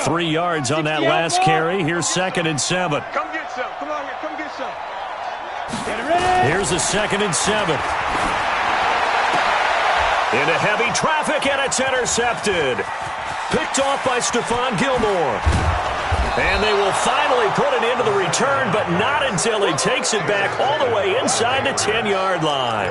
3 yards on that last carry. Here's 2nd and 7. Come get some. Come on here. Come get some. Get ready. Here's a 2nd and 7. Into heavy traffic, and it's intercepted. Picked off by Stephon Gilmore. And they will finally put it into the return, but not until he takes it back all the way inside the 10-yard line.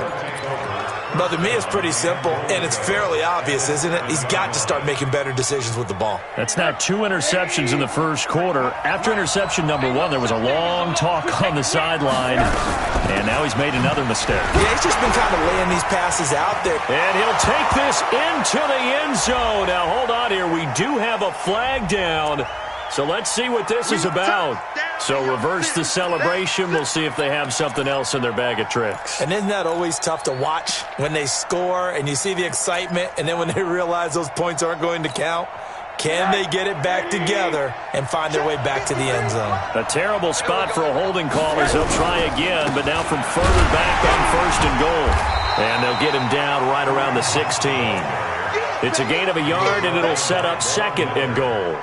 But to me, it's pretty simple, and it's fairly obvious, isn't it? He's got to start making better decisions with the ball. That's now 2 interceptions in the first quarter. After interception number 1, there was a long talk on the sideline, and now he's made another mistake. Yeah, he's just been kind of laying these passes out there. And he'll take this into the end zone. Now, hold on here. We do have a flag down, so let's see what this is about. So reverse the celebration. We'll see if they have something else in their bag of tricks. And isn't that always tough to watch when they score and you see the excitement, and then when they realize those points aren't going to count? Can they get it back together and find their way back to the end zone? A terrible spot for a holding call as they'll try again, but now from further back on 1st and goal. And they'll get him down right around the 16. It's a gain of a yard, and it'll set up 2nd and goal.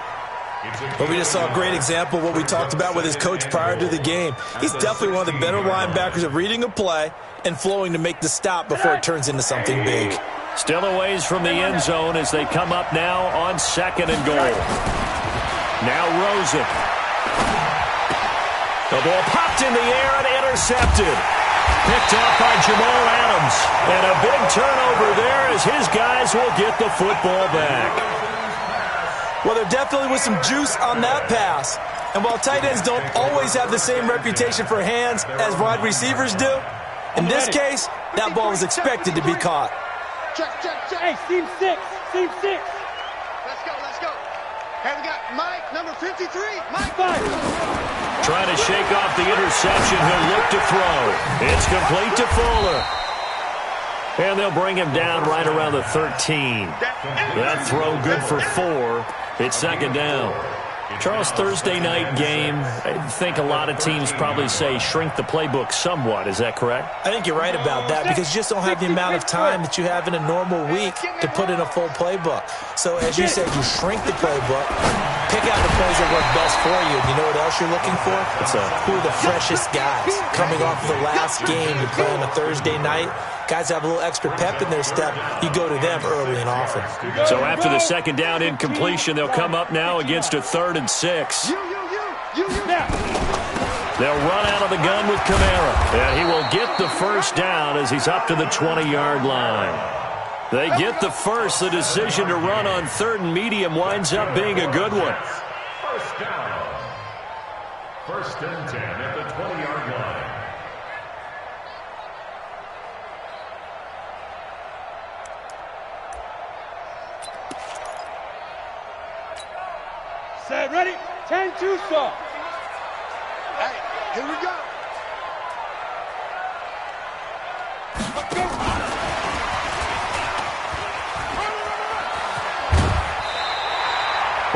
But we just saw a great example of what we talked about with his coach prior to the game. He's definitely one of the better linebackers at reading a play and flowing to make the stop before it turns into something big. Still a ways from the end zone as they come up now on 2nd and goal. Now Rosen. The ball popped in the air and intercepted. Picked off by Jamal Adams. And a big turnover there as his guys will get the football back. Well, there definitely was some juice on that pass. And while tight ends don't always have the same reputation for hands as wide receivers do, in this case, that ball was expected to be caught. Check. Hey, team 6. Team 6. Let's go. Hey, we got Mike, number 53. Mike. 5. Trying to shake off the interception. He'll look to throw. It's complete to Fuller. And they'll bring him down right around the 13. That throw good for 4. It's 2nd down. Charles, Thursday night game, I think a lot of teams probably say shrink the playbook somewhat. Is that correct? I think you're right about that because you just don't have the amount of time that you have in a normal week to put in a full playbook. So as you said, you shrink the playbook, pick out the plays that work best for you. And you know what else you're looking for? Who are the freshest guys coming off the last game to play on a Thursday night? Guys have a little extra pep in their step. You go to them early and often. So after the 2nd down incompletion, they'll come up now against a 3rd and 6. They'll run out of the gun with Kamara. And he will get the first down as he's up to the 20-yard line. They get the first. The decision to run on 3rd and medium winds up being a good one. First down. 1st and 10 at the 20-yard line. Set, ready? 10-2 start. Hey, here we go.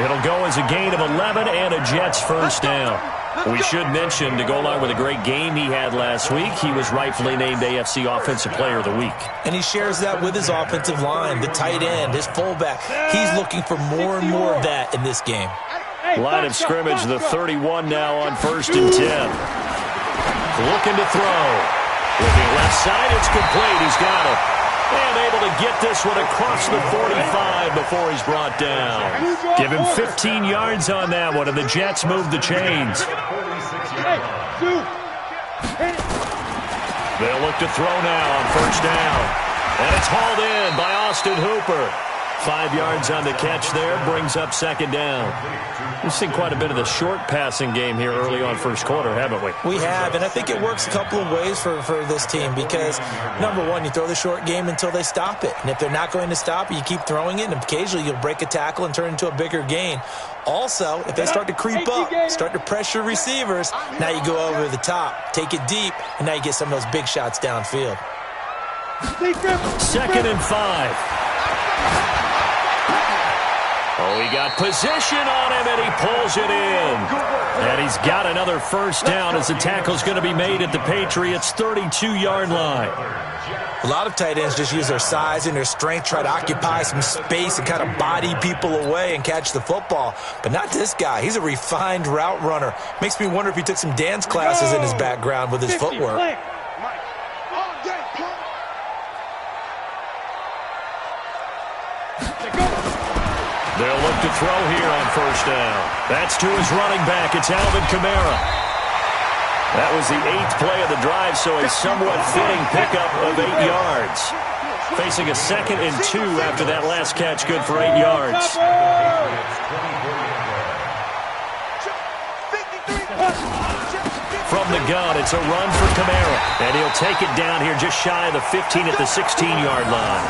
It'll go as a gain of 11 and a Jets first down. We should mention, to go along with a great game he had last week, he was rightfully named AFC Offensive Player of the Week. And he shares that with his offensive line, the tight end, his fullback. He's looking for more and more of that in this game. Line of scrimmage, the 31 now on 1st and 10. Looking to throw. Looking left side, it's complete. He's got it. And able to get this one across the 45 before he's brought down. Give him 15 yards on that one, and the Jets move the chains. They'll look to throw now on 1st down. And it's hauled in by Austin Hooper. 5 yards on the catch there, brings up 2nd down. We've seen quite a bit of the short passing game here early on first quarter, haven't we? We have, and I think it works a couple of ways for this team because, number one, you throw the short game until they stop it. And if they're not going to stop it, you keep throwing it, and occasionally you'll break a tackle and turn it into a bigger gain. Also, if they start to creep up, start to pressure receivers, now you go over the top, take it deep, and now you get some of those big shots downfield. 2nd and 5. Oh, he got position on him, and he pulls it in. And he's got another first down as the tackle's going to be made at the Patriots' 32-yard line. A lot of tight ends just use their size and their strength, try to occupy some space and kind of body people away and catch the football. But not this guy. He's a refined route runner. Makes me wonder if he took some dance classes in his background with his footwork. They'll look to throw here on first down. That's to his running back. It's Alvin Kamara. That was the 8th play of the drive, so a somewhat fitting pickup of 8 yards. Facing a 2nd and 2 after that last catch, good for 8 yards. From the gun, it's a run for Kamara. And he'll take it down here just shy of the 15 at the 16-yard line.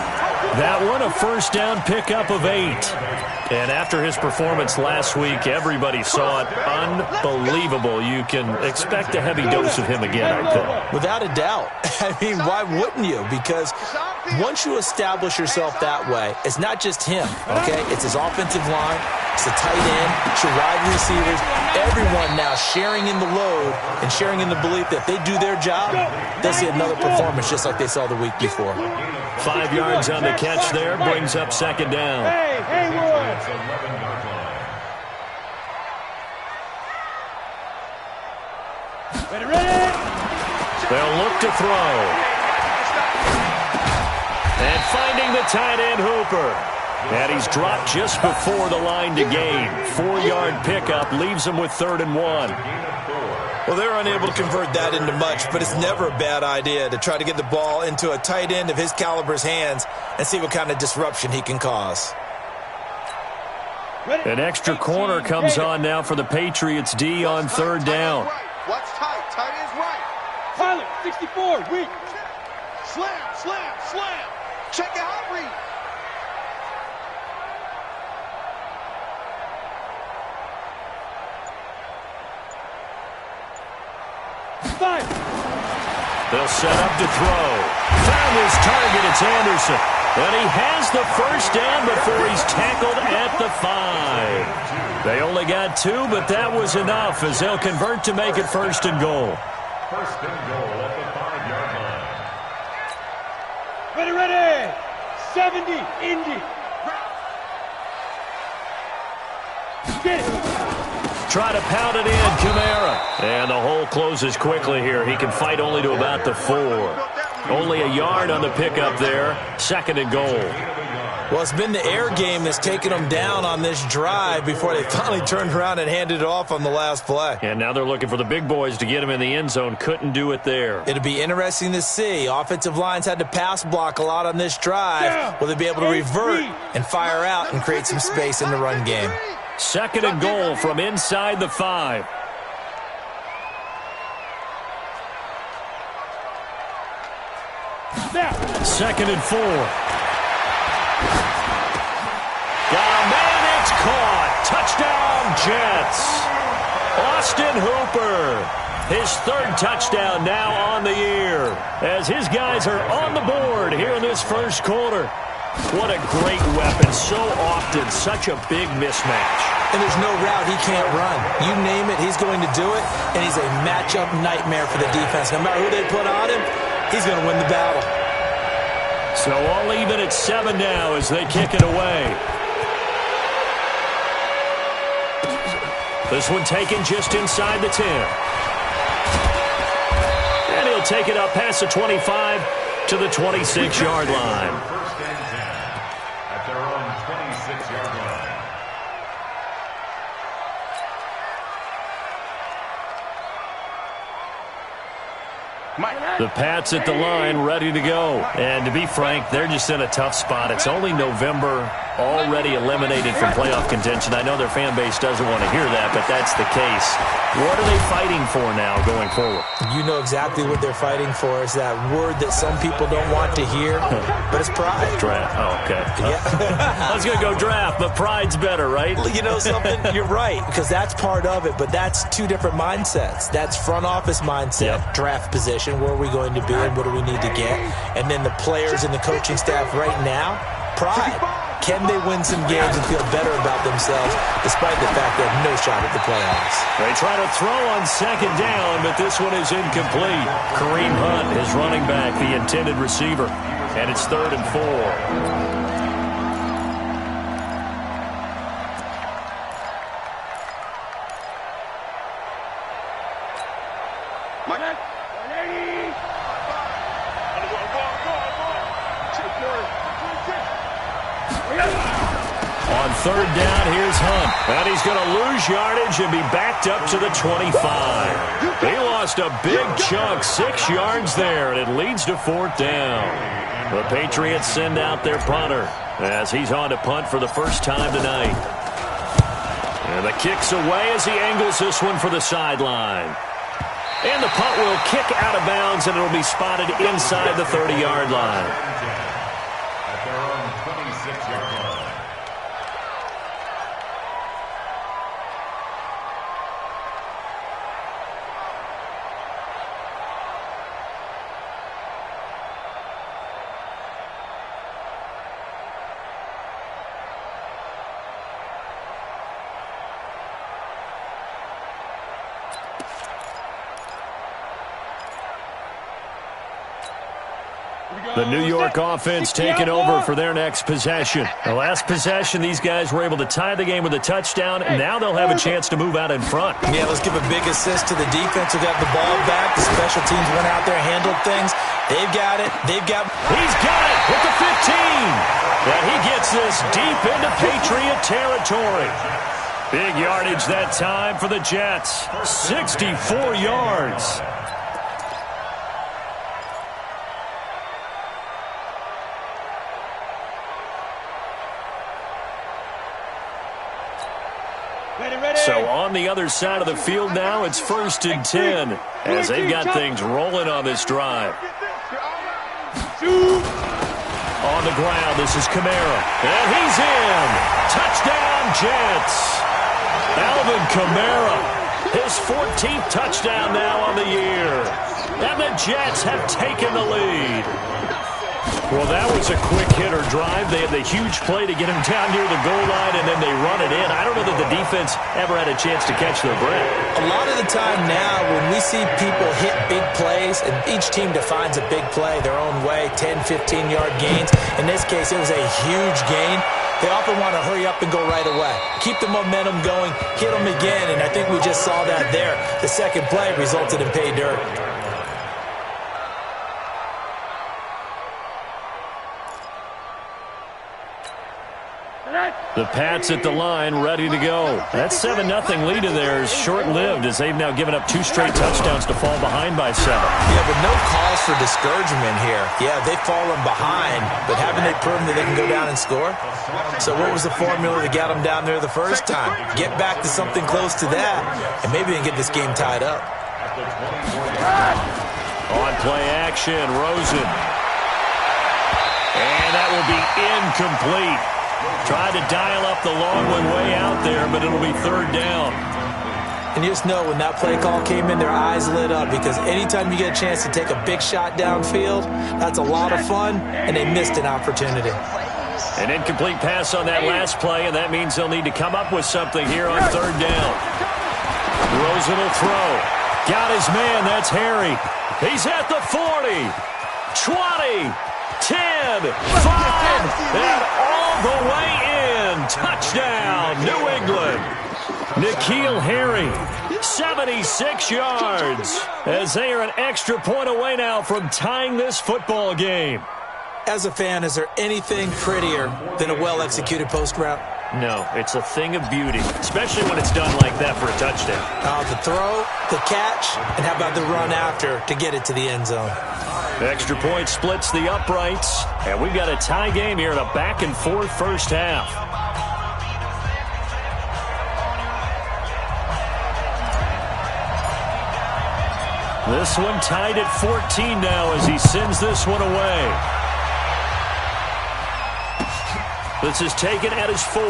That one, a first down pickup of 8. And after his performance last week, everybody saw it. Unbelievable. You can expect a heavy dose of him again, I think. Without a doubt. I mean, why wouldn't you? Because once you establish yourself that way, it's not just him, okay? It's his offensive line, it's the tight end, it's your wide receivers, everyone now sharing in the load and sharing in the belief that they do their job, they'll see another performance just like they saw the week before. 5 yards on the catch there, brings up second down. Hey, Haywood! Ready? They'll look to throw. And finding the tight end, Hooper. And he's dropped just before the line to gain. 4-yard pickup leaves him with 3rd and 1. Well, they're unable to convert that into much, but it's never a bad idea to try to get the ball into a tight end of his caliber's hands and see what kind of disruption he can cause. An extra corner comes on now for the Patriots D on 3rd down. What's tight? Tight is right. Tyler, 64, weak. Slam, slam, slam. Check out, read. Five. They'll set up to throw. Found his target, it's Anderson. And he has the first down before he's tackled at the 5. They only got 2, but that was enough as they'll convert to make it 1st and goal. 1st and goal at the 5-yard line. Ready. 70, Indy. Get it. Try to pound it in, Kamara. And the hole closes quickly here. He can fight only to about the 4. Only a yard on the pickup there. 2nd and goal. Well, it's been the air game that's taken them down on this drive before they finally turned around and handed it off on the last play. And now they're looking for the big boys to get him in the end zone. Couldn't do it there. It'll be interesting to see. Offensive lines had to pass block a lot on this drive. Will they be able to revert and fire out and create some space in the run game? 2nd and goal from inside the 5. Now. 2nd and 4. Got a man, it's caught. Touchdown, Jets. Austin Hooper. His 3rd touchdown now on the year as his guys are on the board here in this 1st quarter. What a great weapon. So often, such a big mismatch. And there's no route he can't run. You name it, he's going to do it, and he's a matchup nightmare for the defense. No matter who they put on him, he's going to win the battle. So all even at 7 now as they kick it away. This one taken just inside the 10. And he'll take it up past the 25 to the 26-yard line. 1st and 10 at their own 26-yard line. The Pats at the line, ready to go. And to be frank, they're just in a tough spot. It's only November, already eliminated from playoff contention. I know their fan base doesn't want to hear that, but that's the case. What are they fighting for now going forward? You know exactly what they're fighting for. Is that word that some people don't want to hear, but it's pride. Draft. Oh, okay. Yeah. I was going to go draft, but pride's better, right? You know something? You're right, because that's part of it, but that's 2 different mindsets. That's front office mindset, draft position, where are we going to be and what do we need to get? And then the players and the coaching staff right now, pride. Can they win some games and feel better about themselves despite the fact they have no shot at the playoffs? They try to throw on second down, but this one is incomplete. Kareem Hunt is running back, the intended receiver, and it's 3rd and 4. On 3rd down, here's Hunt. And he's going to lose yardage and be backed up to the 25. He lost a big chunk, 6 yards there, and it leads to 4th down. The Patriots send out their punter as he's on to punt for the first time tonight. And the kick's away as he angles this one for the sideline. And the punt will kick out of bounds, and it'll be spotted inside the 30-yard line. At their own 26-yard line. The New York offense taking over for their next possession. The last possession, these guys were able to tie the game with a touchdown, and now they'll have a chance to move out in front. Yeah, let's give a big assist to the defense who got the ball back. The special teams went out there, handled things. They've got it. He's got it with the 15. And he gets this deep into Patriot territory. Big yardage that time for the Jets. 64 yards. So on the other side of the field now, it's 1st and 10 as they've got things rolling on this drive. On the ground, this is Kamara. And he's in. Touchdown, Jets. Alvin Kamara, his 14th touchdown now on the year. And the Jets have taken the lead. Well, that was a quick hitter drive. They had the huge play to get him down near the goal line, and then they run it in. I don't know that the defense ever had a chance to catch their breath. A lot of the time now when we see people hit big plays, and each team defines a big play their own way, 10, 15-yard gains. In this case, it was a huge gain. They often want to hurry up and go right away. Keep the momentum going, hit them again, and I think we just saw that there. The second play resulted in pay dirt. The Pats at the line, ready to go. That 7-0 lead of theirs short-lived as they've now given up 2 straight touchdowns to fall behind by 7. Yeah, but no cause for discouragement here. Yeah, they've fallen behind, but haven't they proven that they can go down and score? So what was the formula that got them down there the first time? Get back to something close to that, and maybe they can get this game tied up. On play action, Rosen. And that will be incomplete. Tried to dial up the long one way out there, but it'll be 3rd down. And you just know when that play call came in, their eyes lit up because anytime you get a chance to take a big shot downfield, that's a lot of fun, and they missed an opportunity. An incomplete pass on that last play, and that means they'll need to come up with something here on 3rd down. Rosen will throw. Got his man, that's Harry. He's at the 40, 20, 10, 5, and all the way in. Touchdown, New England. N'Keal Harry, 76 yards, as they are an extra point away now from tying this football game. As a fan, is there anything prettier than a well-executed post route? No, it's a thing of beauty, especially when it's done like that for a touchdown. The throw, the catch, and how about the run after to get it to the end zone? Extra point splits the uprights, and we've got a tie game here in a back-and-forth first half. This one tied at 14 now as he sends this one away. This is taken at his 4.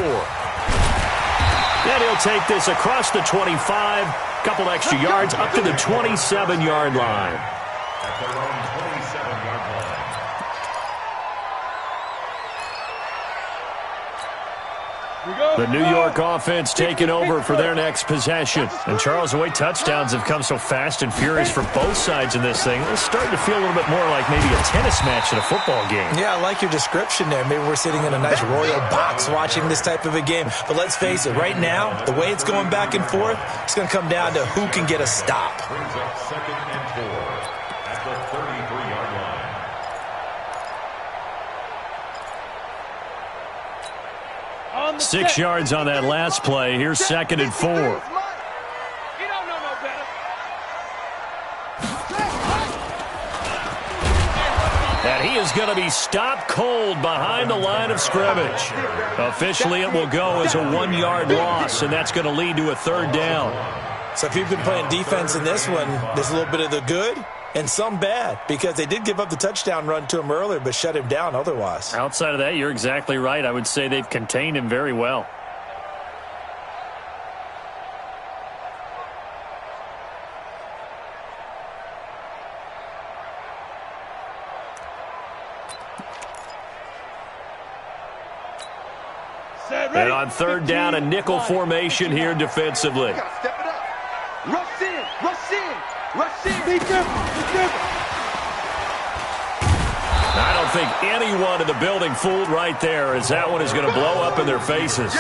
And he'll take this across the 25, couple extra yards up to the 27-yard line. At their own 27-yard line. The New York offense taking over for their next possession. And Charles, the way touchdowns have come so fast and furious for both sides in this thing, it's starting to feel a little bit more like maybe a tennis match in a football game. Yeah, I like your description there. Maybe we're sitting in a nice royal box watching this type of a game. But let's face it, right now, the way it's going back and forth, it's going to come down to who can get a stop. Brings up 2nd and 4 at the 33-yard line. 6 yards on that last play. Here's 2nd and 4. You don't know no better. And he is going to be stopped cold behind the line of scrimmage. Officially, it will go as a 1-yard loss, and that's going to lead to a 3rd down. So if you've been playing defense in this one, there's a little bit of the good and some bad, because they did give up the touchdown run to him earlier, but shut him down otherwise. Outside of that, you're exactly right. I would say they've contained him very well. And on 3rd down, a nickel formation here defensively. Gotta step it up. Rush in, rush in, rush in. Be careful, be careful. I don't think anyone in the building fooled right there, as that one is going to blow up in their faces.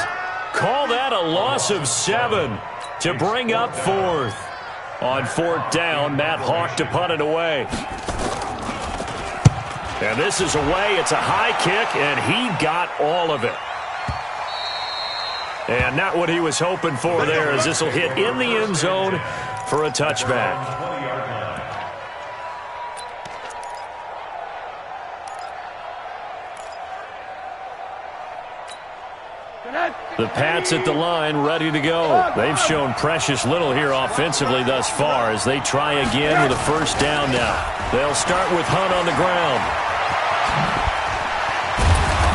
Call that a loss of 7 to bring up 4th. On 4th down, Matt Hawk to punt it away. And this is away. It's a high kick, and he got all of it. And not what he was hoping for there, as this will hit in the end zone for a touchback. 20-yard line. The Pats at the line, ready to go. They've shown precious little here offensively thus far as they try again with a 1st down now. They'll start with Hunt on the ground.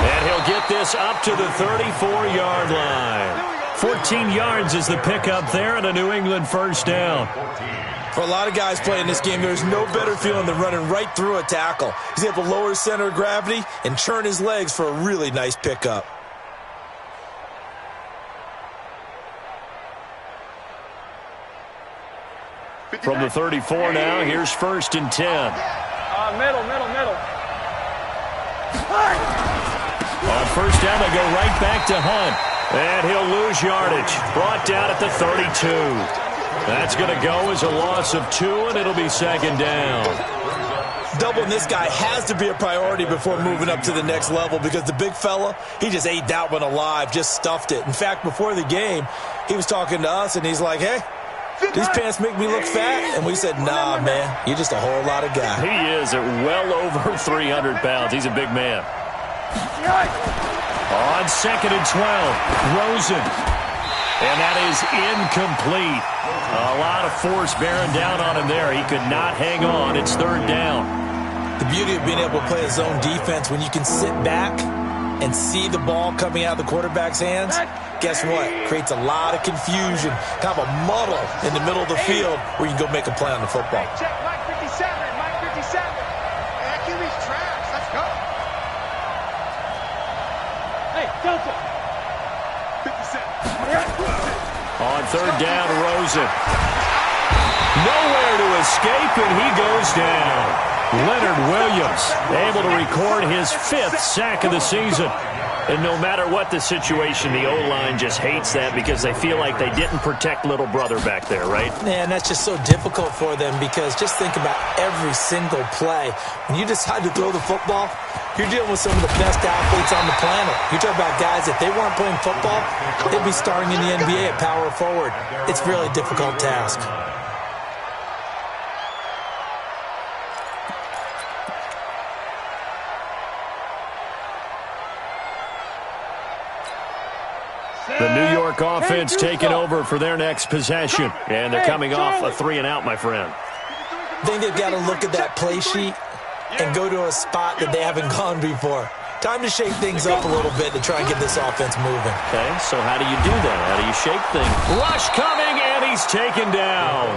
And he'll get this up to the 34-yard line. 14 yards is the pickup there, and a New England 1st down. For a lot of guys playing this game, there's no better feeling than running right through a tackle. He's able to lower his center of gravity and turn his legs for a really nice pickup. From the 34 now, here's 1st and 10. Middle. On 1st down, they go right back to Hunt. And he'll lose yardage. Brought down at the 32. That's going to go as a loss of 2, and it'll be 2nd down. Doubling this guy has to be a priority before moving up to the next level, because the big fella, he just ate that one alive, just stuffed it. In fact, before the game, he was talking to us, and he's like, hey, these pants make me look fat? And we said, nah, man, you're just a whole lot of guy. He is at well over 300 pounds. He's a big man. On 2nd and 12, Rosen. And that is incomplete. A lot of force bearing down on him there. He could not hang on. It's 3rd down. The beauty of being able to play a zone defense, when you can sit back and see the ball coming out of the quarterback's hands, guess what? Creates a lot of confusion, kind of a muddle in the middle of the field where you can go make a play on the football. Check, Mike 57, Mike 57. That QB's trash. Let's go. Hey, Delta. 57. On 3rd down, Rosen. Nowhere to escape, and he goes down. Leonard Williams able to record his 5th sack of the season. And no matter what the situation, the O-line just hates that because they feel like they didn't protect little brother back there, right? Man, that's just so difficult for them, because just think about every single play. When you decide to throw the football, you're dealing with some of the best athletes on the planet. You're talking about guys, if they weren't playing football, they'd be starting in the NBA at power forward. It's a really difficult task. The New York offense taking over for their next possession. And they're coming off a 3-and-out, my friend. I think they've got to look at that play sheet and go to a spot that they haven't gone before. Time to shake things up a little bit to try and get this offense moving. Okay, so how do you do that? How do you shake things? Rush coming, and he's taken down.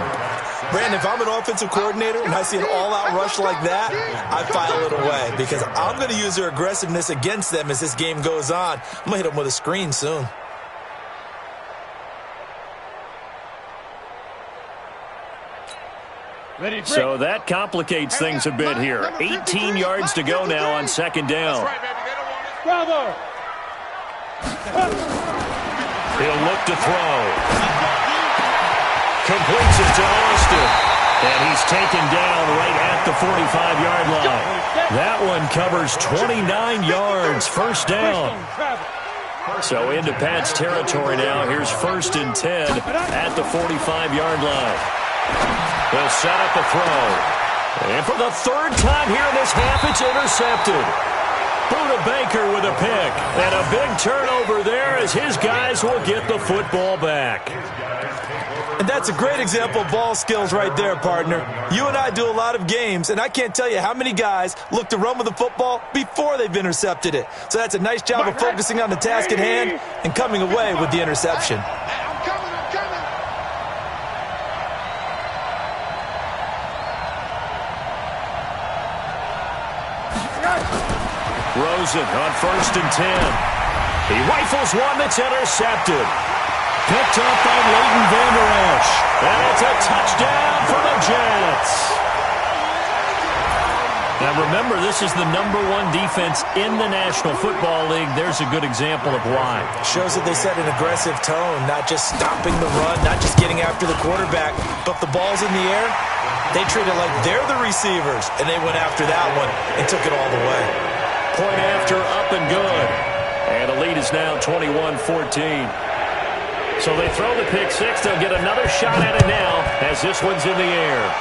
Brandon, if I'm an offensive coordinator and I see an all-out rush like that, I file it away, because I'm going to use their aggressiveness against them as this game goes on. I'm going to hit them with a screen soon. So that complicates things a bit here. 18 yards to go now on second down. Bravo. He'll look to throw. Completes it to Austin. And he's taken down right at the 45-yard line. That one covers 29 yards, first down. So into Pat's territory now. Here's 1st and 10 at the 45-yard line. They'll set up a throw. And for the 3rd time here in this half, it's intercepted. Buda Baker with a pick. And a big turnover there as his guys will get the football back. And that's a great example of ball skills right there, partner. You and I do a lot of games, and I can't tell you how many guys look to run with the football before they've intercepted it. So that's a nice job of focusing on the task at hand and coming away with the interception. I'm coming. Rosen on 1st and 10. He rifles one that's intercepted. Picked up by Leighton Vander Esch. And it's a touchdown for the Jets. Now remember, this is the #1 defense in the National Football League. There's a good example of why. Shows that they set an aggressive tone, not just stopping the run, not just getting after the quarterback, but the ball's in the air. They treat it like they're the receivers, and they went after that one and took it all the way. Point after, up and good. And the lead is now 21-14. So they throw the pick six. They'll get another shot at it now as this one's in the air.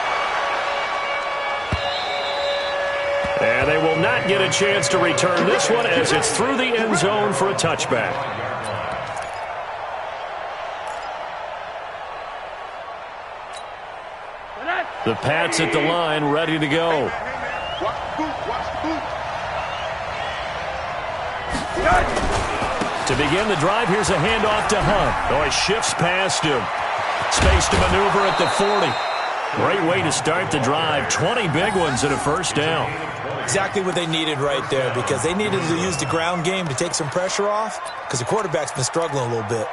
And they will not get a chance to return this one as it's through the end zone for a touchback. The Pats at the line, ready to go. Watch the boot. To begin the drive, here's a handoff to Hunt. Oh, he shifts past him. Space to maneuver at the 40. Great way to start the drive. 20 big ones and a first down. Exactly what they needed right there, because they needed to use the ground game to take some pressure off, because the quarterback's been struggling a little bit.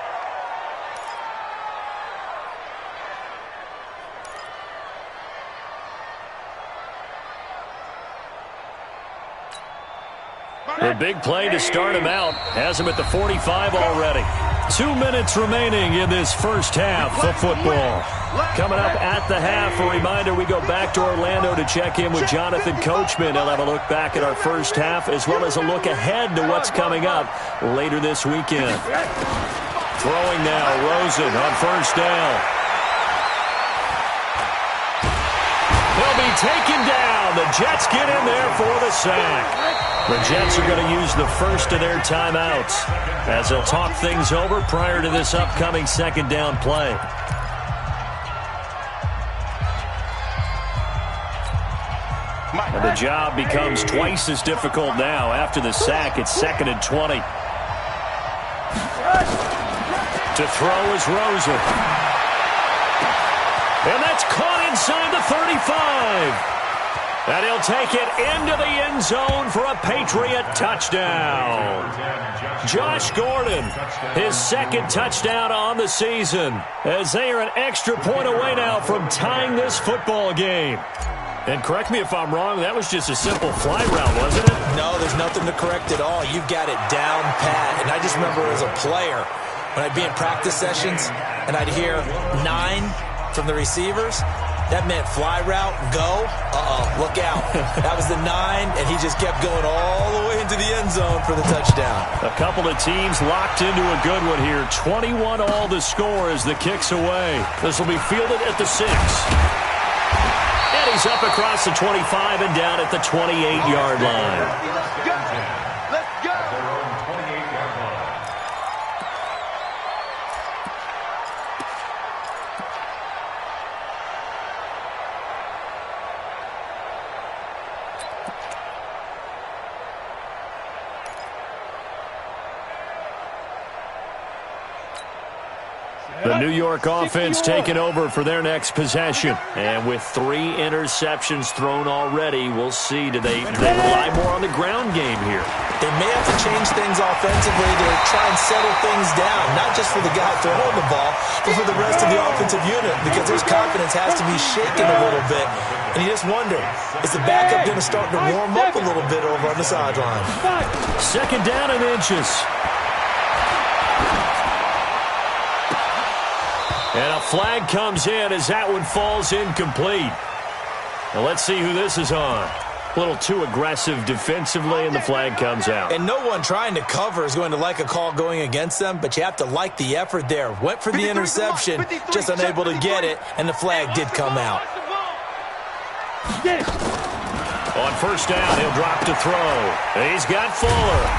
The big play to start him out has him at the 45 already. 2 minutes remaining in this first half of football. Coming up at the half, a reminder, we go back to Orlando to check in with Jonathan Coachman. He'll have a look back at our first half as well as a look ahead to what's coming up later this weekend. Throwing now, Rosen on first down. He'll be taken down. The Jets get in there for the sack. The Jets are going to use the first of their timeouts as they'll talk things over prior to this upcoming second down play. And the job becomes twice as difficult now. After the sack, it's 2nd and 20. To throw is Rosen. And that's caught inside the 35. And he'll take it into the end zone for a Patriot touchdown. Josh Gordon, his 2nd touchdown on the season, as they are an extra point away now from tying this football game. And correct me if I'm wrong, that was just a simple fly route, wasn't it? No, there's nothing to correct at all. You've got it down pat. And I just remember as a player, when I'd be in practice sessions and I'd hear 9 from the receivers, that meant fly route, go, look out. That was the 9, and he just kept going all the way into the end zone for the touchdown. A couple of teams locked into a good one here. 21 all to score as the kick's away. This will be fielded at the 6. And he's up across the 25 and down at the 28-yard line. Let's go. The New York offense taking over for their next possession. And with 3 interceptions thrown already, we'll see. Do they rely more on the ground game here? They may have to change things offensively to try and settle things down, not just for the guy throwing the ball, but for the rest of the offensive unit, because his confidence has to be shaken a little bit. And you just wonder, is the backup going to start to warm up a little bit over on the sideline? 2nd down and inches. And a flag comes in as that one falls incomplete. Now let's see who this is on. A little too aggressive defensively, and the flag comes out. And no one trying to cover is going to like a call going against them, but you have to like the effort there. Went for the interception, just unable to get it, and the flag did come out. On 1st down, he'll drop to throw. He's got Fuller.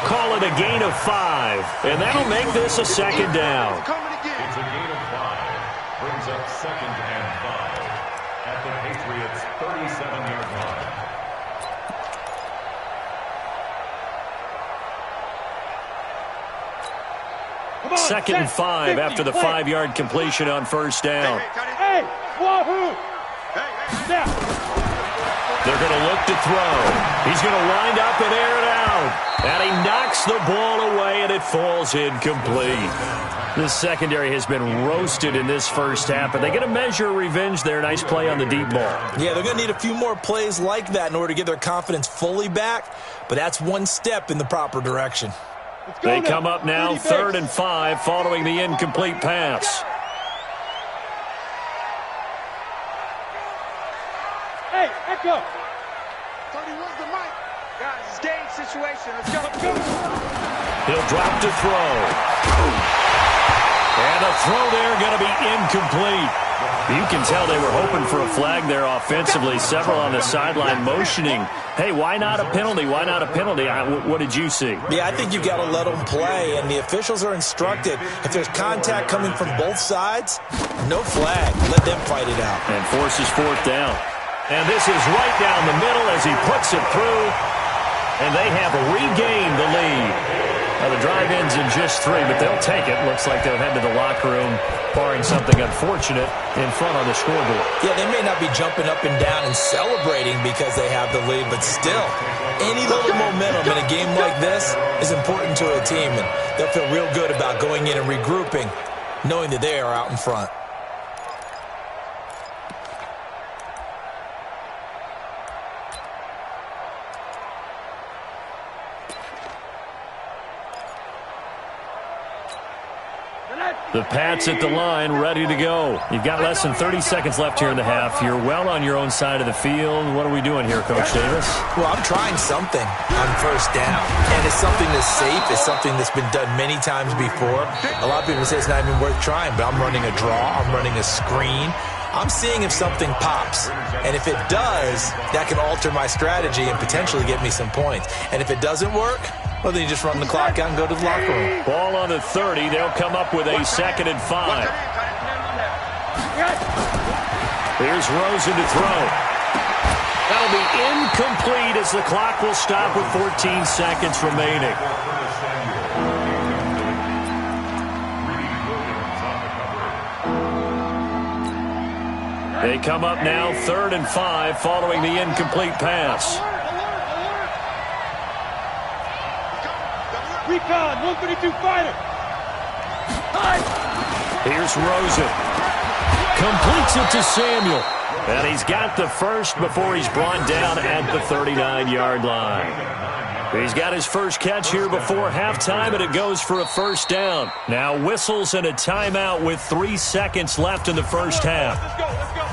Call it a gain of 5, and that'll make this a 2nd down. It's a gain of 5. Brings up 2nd and 5 at the Patriots' 37-yard line. 2nd and 5 after the 5-yard completion on 1st down. Hey, wahoo! They're going to look to throw. He's going to wind up and air it out. And he knocks the ball away, and it falls incomplete. The secondary has been roasted in this first half, but they get a measure of revenge there. Nice play on the deep ball. Yeah, they're going to need a few more plays like that in order to get their confidence fully back, but that's one step in the proper direction. They come up now 3rd and 5 following the incomplete pass. Hey, Echo. 31's the mic. Guys, it's game situation. Let's go. He'll drop to throw. And the throw there going to be incomplete. You can tell they were hoping for a flag there offensively. Several on the sideline motioning. Hey, why not a penalty? Why not a penalty? What did you see? Yeah, I think you've got to let them play, and the officials are instructed. If there's contact coming from both sides, no flag. Let them fight it out. And forces 4th down. And this is right down the middle as he puts it through. And they have regained the lead. Now the drive ends in just 3, but they'll take it. Looks like they'll head to the locker room, barring something unfortunate, in front on the scoreboard. Yeah, they may not be jumping up and down and celebrating because they have the lead, but still, any little momentum in a game like this is important to a team, and they'll feel real good about going in and regrouping, knowing that they are out in front. The Pats at the line, ready to go. You've got less than 30 seconds left here in the half. You're well on your own side of the field. What are we doing here, Coach Davis? Well, I'm trying something on 1st down, and it's something that's safe. It's something that's been done many times before. A lot of people say it's not even worth trying, but I'm running a draw. I'm running a screen. I'm seeing if something pops, and if it does, that can alter my strategy and potentially get me some points. And if it doesn't work, well, then you just run the clock out and go to the locker room. Ball on the 30. They'll come up with a 2nd and 5. Here's Rosen to throw. That'll be incomplete as the clock will stop with 14 seconds remaining. They come up now 3rd and 5 following the incomplete pass. Recon, 132 fighter. Here's Rosen. Completes it to Samuel. And he's got the first before he's brought down at the 39-yard line. He's got his first catch here before halftime, and it goes for a 1st down. Now whistles and a timeout with 3 seconds left in the first half. Let's go, let's go.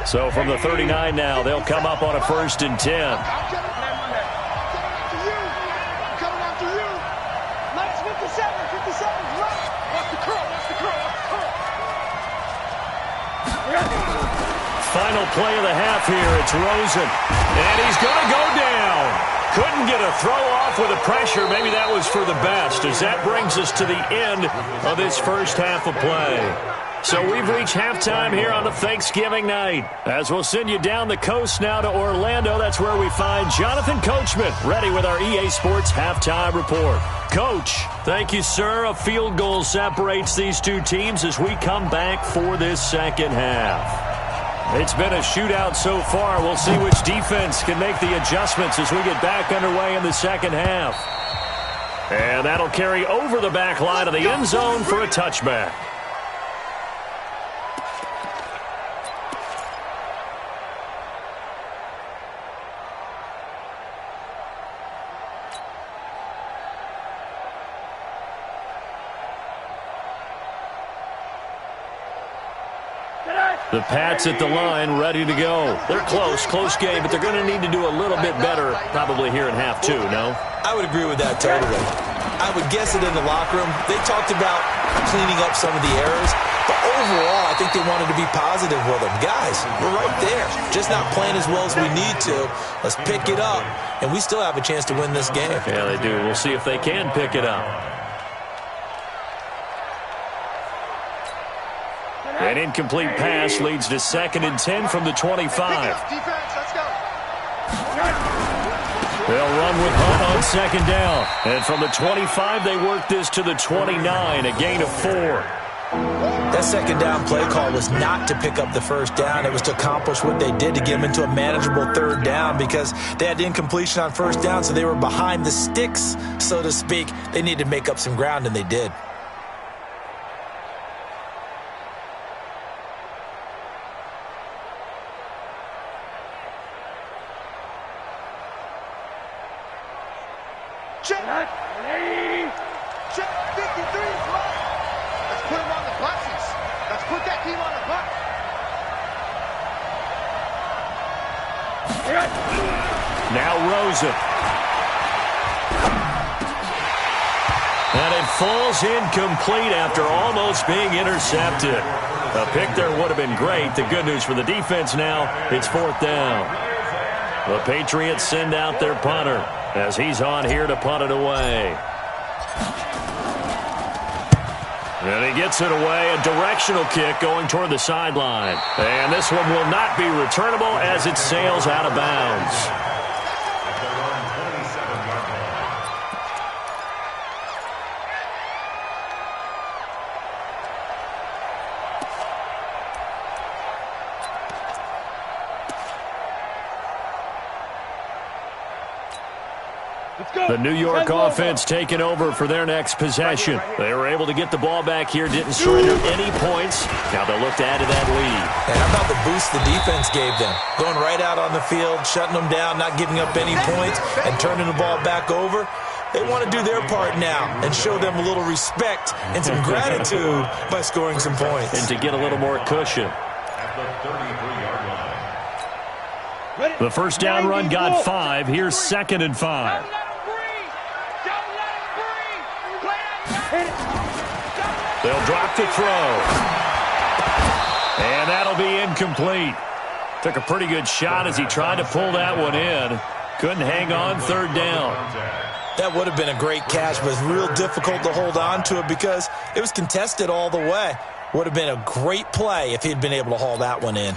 So from the 39 now, they'll come up on a 1st and 10. I'm coming after you. I'm coming after you. Minus 57. 57's right. Watch the curl. Watch the curl. Watch the curl. Final play of the half here. It's Rosen. And he's going to go down. Couldn't get a throw off with the pressure. Maybe that was for the best, as that brings us to the end of this first half of play. So we've reached halftime here on a Thanksgiving night. As we'll send you down the coast now to Orlando, that's where we find Jonathan Coachman, ready with our EA Sports Halftime Report. Coach, thank you, sir. A field goal separates these two teams as we come back for this second half. It's been a shootout so far. We'll see which defense can make the adjustments as we get back underway in the second half. And that'll carry over the back line of the end zone for a touchback. The Pats at the line, ready to go. They're close game, but they're going to need to do a little bit better probably here in half two, no? I would agree with that totally. I would guess it in the locker room. They talked about cleaning up some of the errors, but overall, I think they wanted to be positive with them. Guys, we're right there. Just not playing as well as we need to. Let's pick it up, and we still have a chance to win this game. Yeah, they do. We'll see if they can pick it up. An incomplete pass leads to 2nd and 10 from the 25. Defense, let's go. They'll run with Hunt on 2nd down. And from the 25, they work this to the 29, a gain of 4. That 2nd down play call was not to pick up the 1st down. It was to accomplish what they did to get them into a manageable 3rd down because they had incompletion on 1st down, so they were behind the sticks, so to speak. They needed to make up some ground, and they did. Check. Check 53. Let's put him on the buses. Let's put that team on the bus. Now Rosen. And it falls incomplete after almost being intercepted. A pick there would have been great. The good news for the defense now, it's 4th down. The Patriots send out their punter as he's on here to punt it away. And he gets it away, a directional kick going toward the sideline. And this one will not be returnable as it sails out of bounds. The New York offense taking over for their next possession. They were able to get the ball back here, didn't surrender any points. Now they'll look to add to that lead. And how about the boost the defense gave them? Going right out on the field, shutting them down, not giving up any points, and turning the ball back over. They want to do their part now and show them a little respect and some gratitude by scoring some points. And to get a little more cushion. At the 33-yard line. The first down run got 5. Here's 2nd and 5. They'll drop to throw. And that'll be incomplete. Took a pretty good shot as he tried to pull that one in. Couldn't hang on 3rd down. That would have been a great catch, but it's real difficult to hold on to it because it was contested all the way. Would have been a great play if he'd been able to haul that one in.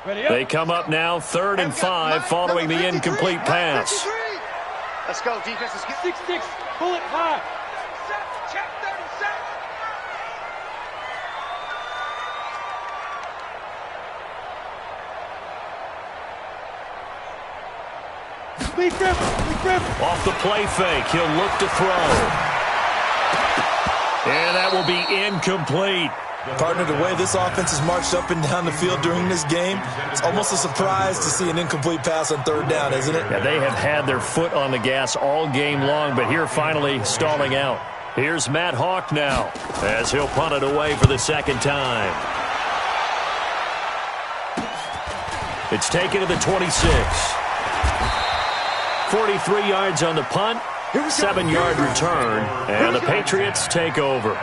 They come up now 3rd and 5 following the incomplete pass. Let's go, defense. Let's get 6-6, bullet high. check 37. Lee Griffin. Off the play fake, he'll look to throw. And that will be incomplete. Partner, the way this offense has marched up and down the field during this game, it's almost a surprise to see an incomplete pass on 3rd down, isn't it? Yeah, they have had their foot on the gas all game long, but here finally stalling out. Here's Matt Hawk now as he'll punt it away for the 2nd time. It's taken to the 26. 43 yards on the punt, 7-yard return, and the Patriots take over.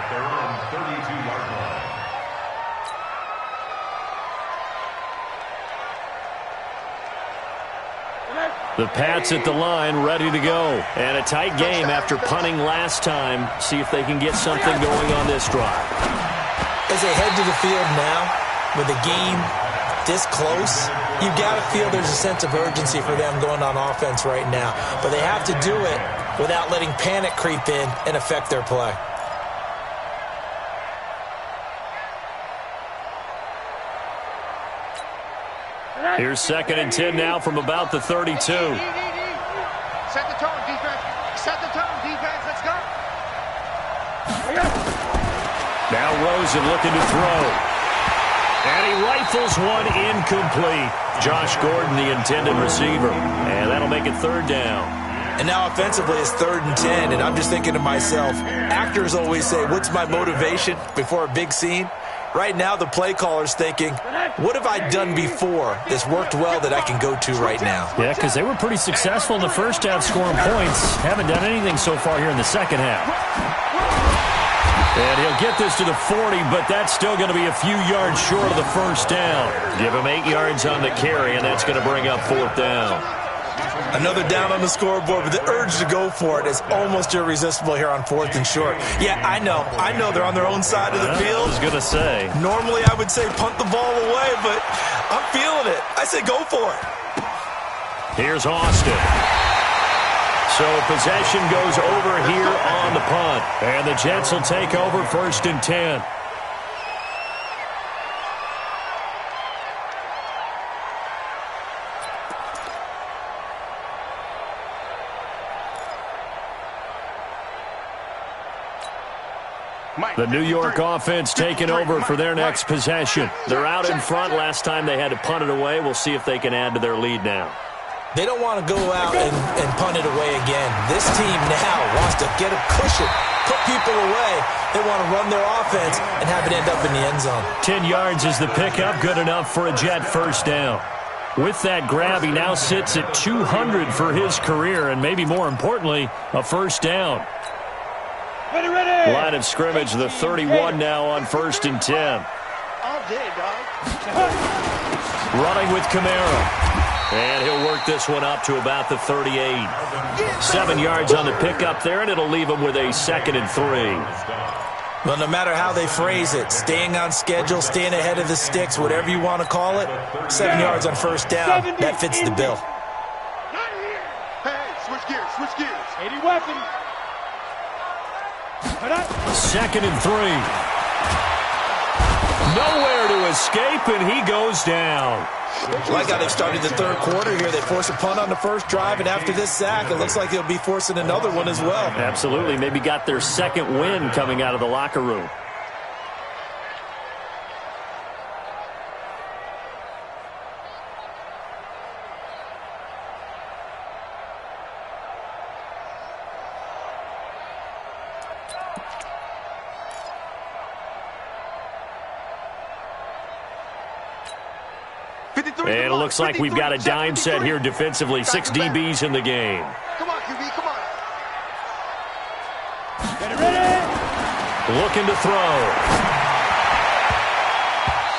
The Pats at the line, ready to go. And a tight game after punting last time. See if they can get something going on this drive. As they head to the field now, with the game this close, you've got to feel there's a sense of urgency for them going on offense right now. But they have to do it without letting panic creep in and affect their play. Here's 2nd and 10 now from about the 32. Set the tone, defense. Set the tone, defense. Let's go. Now Rosen looking to throw. And he rifles one incomplete. Josh Gordon, the intended receiver. And that'll make it 3rd down. And now offensively it's 3rd and 10, and I'm just thinking to myself, actors always say, what's my motivation before a big scene? Right now the play caller's thinking, what have I done before that's worked well that I can go to right now? Yeah, because they were pretty successful in the first half scoring points. Haven't done anything so far here in the second half. And he'll get this to the 40, but that's still going to be a few yards short of the first down. Give him 8 yards on the carry, and that's going to bring up 4th down. Another down on the scoreboard, but the urge to go for it is almost irresistible here on 4th and short. Yeah, I know they're on their own side of the field. I was going to say. Normally I would say punt the ball away, but I'm feeling it. I say go for it. Here's Austin. So possession goes over here on the punt. And the Jets will take over 1st and 10. The New York offense taking over for their next possession. They're out in front. Last time they had to punt it away. We'll see if they can add to their lead now. They don't want to go out and punt it away again. This team now wants to get a cushion, put people away. They want to run their offense and have it end up in the end zone. 10 yards is the pickup. Good enough for a Jet first down. With that grab, he now sits at 200 for his career, and maybe more importantly, a first down. Ready, ready. Line of scrimmage, the 31 now on 1st and 10. All day, dog. Running with Kamara. And he'll work this one up to about the 38. 7 yards on the pickup there, and it'll leave him with a 2nd and 3. Well, no matter how they phrase it, staying on schedule, staying ahead of the sticks, whatever you want to call it, 7 yards on first down, that fits the bill. Hey, switch gears, switch gears. 80 weapon. 2nd and 3. Nowhere to escape, and he goes down. Like how they've started the 3rd quarter here. They force a punt on the first drive, and after this sack, it looks like they'll be forcing another one as well. Absolutely. Maybe got their 2nd win coming out of the locker room. And it looks like we've got a dime set here defensively. 6 DBs in the game. Come on, QB, come on. Ready, ready. Looking to throw.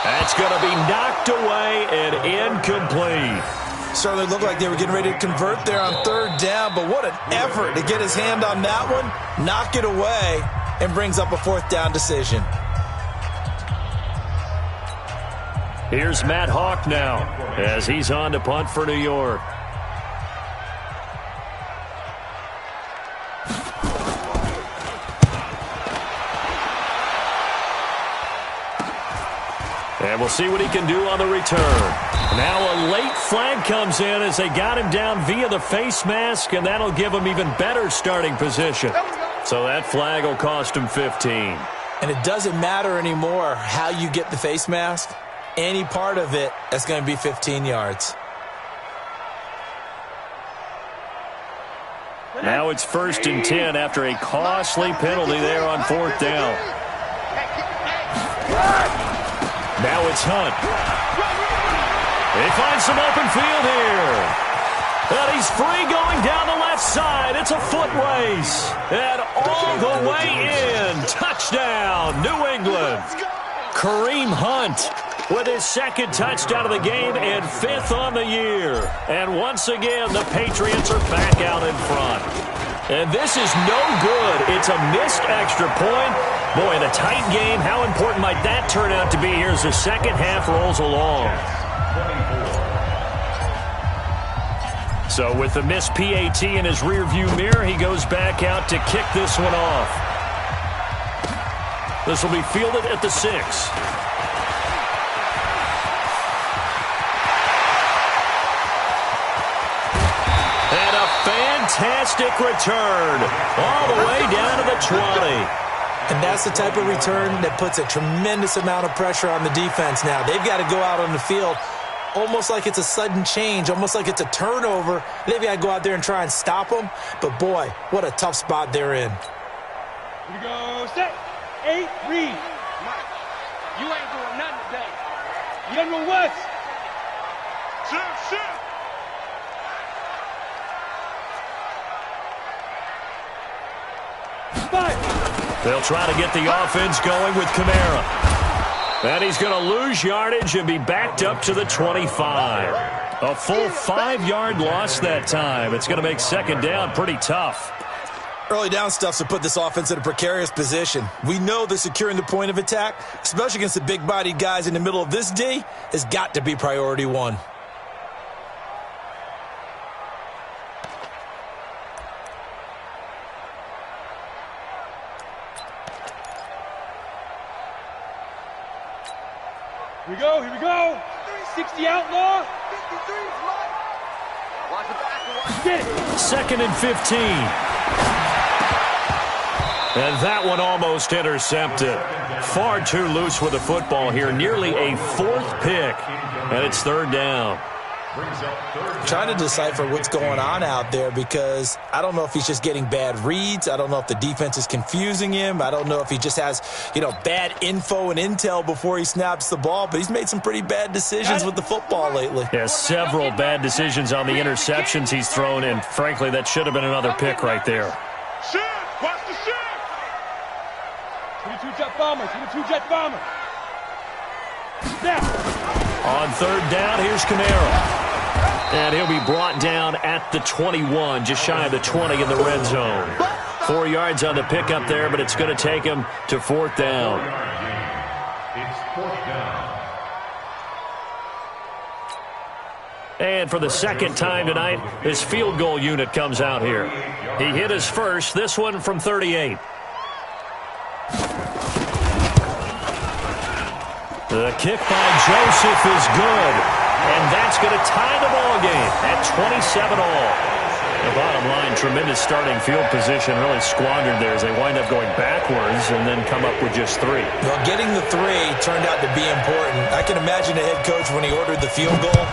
That's going to be knocked away and incomplete. Certainly looked like they were getting ready to convert there on 3rd down, but what an effort to get his hand on that one, knock it away, and brings up a 4th down decision. Here's Matt Hawk now as he's on to punt for New York. And we'll see what he can do on the return. Now a late flag comes in as they got him down via the face mask, and that'll give him even better starting position. So that flag will cost him 15. And it doesn't matter anymore how you get the face mask. Any part of it, that's going to be 15 yards. Now it's 1st and 10 after a costly penalty there on 4th down. Now it's Hunt. He finds some open field here. And he's free going down the left side. It's a foot race. And all the way in. Touchdown, New England. Kareem Hunt with his second touchdown of the game and 5th on the year. And once again, the Patriots are back out in front. And this is no good. It's a missed extra point. Boy, in a tight game, how important might that turn out to be here as the second half rolls along? So with the missed PAT in his rearview mirror, he goes back out to kick this one off. This will be fielded at the 6. And a fantastic return all the way down to the 20. And that's the type of return that puts a tremendous amount of pressure on the defense now. They've got to go out on the field almost like it's a sudden change, almost like it's a turnover. They've got to go out there and try and stop them. But, boy, what a tough spot they're in. Here we go. Set. 8, read. Mike, you ain't doing nothing today. You don't know what? Shoot. They'll try to get the offense going with Kamara. And he's going to lose yardage and be backed up to the 25. A full 5-yard loss that time. It's going to make second down pretty tough. Early down stuff's to put this offense in a precarious position. We know that securing the point of attack, especially against the big-bodied guys in the middle of this D, has got to be priority one. Here we go. 60 outlaw. 53, Mike. Watch the back. Get it. 2nd and 15. And that one almost intercepted. Far too loose with the football here. Nearly a 4th pick. And it's 3rd down. Trying to decipher what's going on out there because I don't know if he's just getting bad reads. I don't know if the defense is confusing him. I don't know if he just has, bad info and intel before he snaps the ball. But he's made some pretty bad decisions with the football lately. Yeah, several bad decisions on the interceptions he's thrown in. Frankly, that should have been another pick right there. Shift. Watch the shift. 22 jet bomber. 22 jet bomber. Snap. On 3rd down, here's Kamara. And he'll be brought down at the 21, just shy of the 20 in the red zone. 4 yards on the pickup there, but it's going to take him to 4th down. It's 4th down. And for the second time tonight, his field goal unit comes out here. He hit his first, this one from 38. The kick by Joseph is good. And that's going to tie the ball game at 27 all. The bottom line, tremendous starting field position, really squandered there as they wind up going backwards and then come up with just 3. Well, getting the 3 turned out to be important. I can imagine the head coach when he ordered the field goal.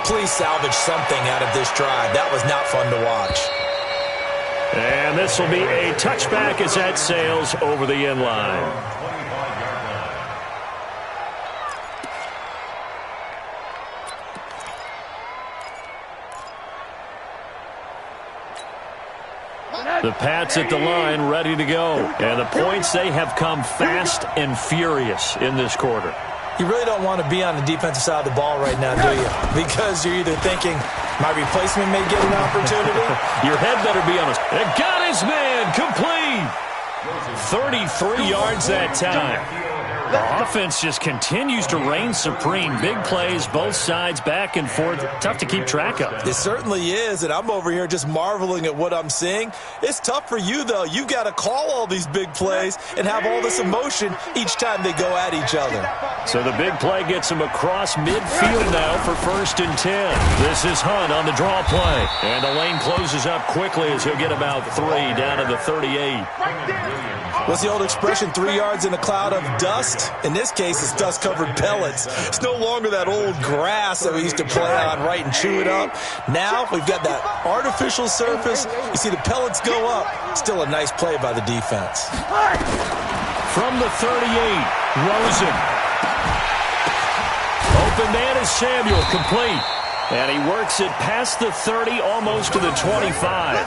Please salvage something out of this drive. That was not fun to watch. And this will be a touchback as that sails over the end line. The Pats at the line, ready to go. And the points, they have come fast and furious in this quarter. You really don't want to be on the defensive side of the ball right now, do you? Because you're either thinking, my replacement may get an opportunity. Your head better be on us. And got his man complete. 33 yards that time. The offense just continues to reign supreme. Big plays, both sides, back and forth. Tough to keep track of. It certainly is, and I'm over here just marveling at what I'm seeing. It's tough for you, though. You've got to call all these big plays and have all this emotion each time they go at each other. So the big play gets him across midfield now for 1st and 10. This is Hunt on the draw play. And the lane closes up quickly as he'll get about 3 down to the 38. What's the old expression, 3 yards in a cloud of dust? In this case, it's dust-covered pellets. It's no longer that old grass that we used to play on, right, and chew it up. Now we've got that artificial surface. You see the pellets go up. Still a nice play by the defense. From the 38, Rosen. Open man is Samuel, complete. And he works it past the 30, almost to the 25.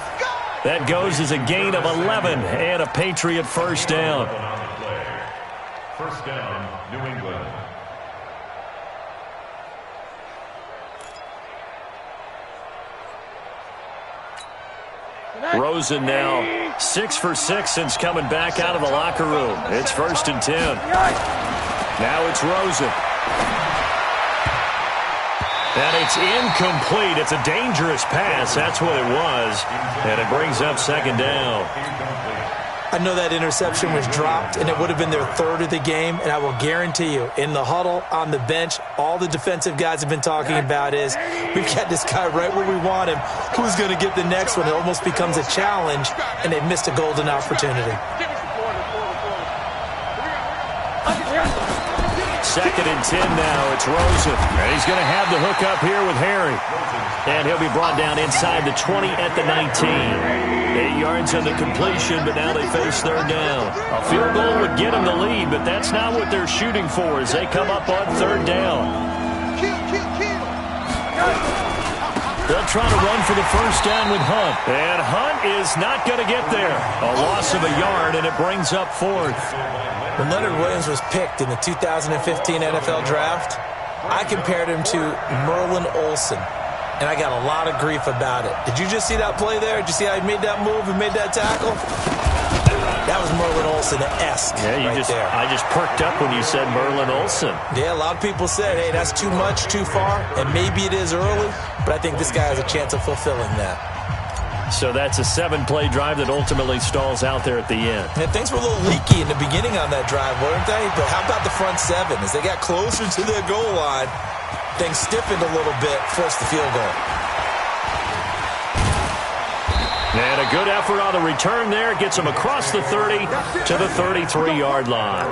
That goes as a gain of 11 and a Patriot 1st down. 1st down, New England. Rosen now 6 for 6 since coming back out of the locker room. It's 1st and 10. Now it's Rosen. And it's incomplete. It's a dangerous pass. That's what it was. And it brings up 2nd down. I know that interception was dropped, and it would have been their 3rd of the game, and I will guarantee you, in the huddle, on the bench, all the defensive guys have been talking about is, we've got this guy right where we want him. Who's going to get the next one? It almost becomes a challenge, and they've missed a golden opportunity. 2nd and 10 now. It's Rosen. And he's going to have the hook up here with Harry. And he'll be brought down inside the 20 at the 19. 8 yards on the completion, but now they face 3rd down. A field goal would get them the lead, but that's not what they're shooting for as they come up on 3rd down. They'll try to run for the 1st down with Hunt. And Hunt is not going to get there. A loss of a yard, and it brings up 4th. When Leonard Williams was picked in the 2015 NFL Draft, I compared him to Merlin Olsen, and I got a lot of grief about it. Did you just see that play there? Did you see how he made that move and made that tackle? That was Merlin Olsen-esque there. I just perked up when you said Merlin Olsen. Yeah, a lot of people said, hey, that's too much, too far, and maybe it is early, but I think this guy has a chance of fulfilling that. So that's a 7-play drive that ultimately stalls out there at the end. And things were a little leaky in the beginning on that drive, weren't they? But how about the front 7? As they got closer to their goal line, things stiffened a little bit, forced the field goal. And a good effort on the return there. Gets them across the 30 to the 33-yard line.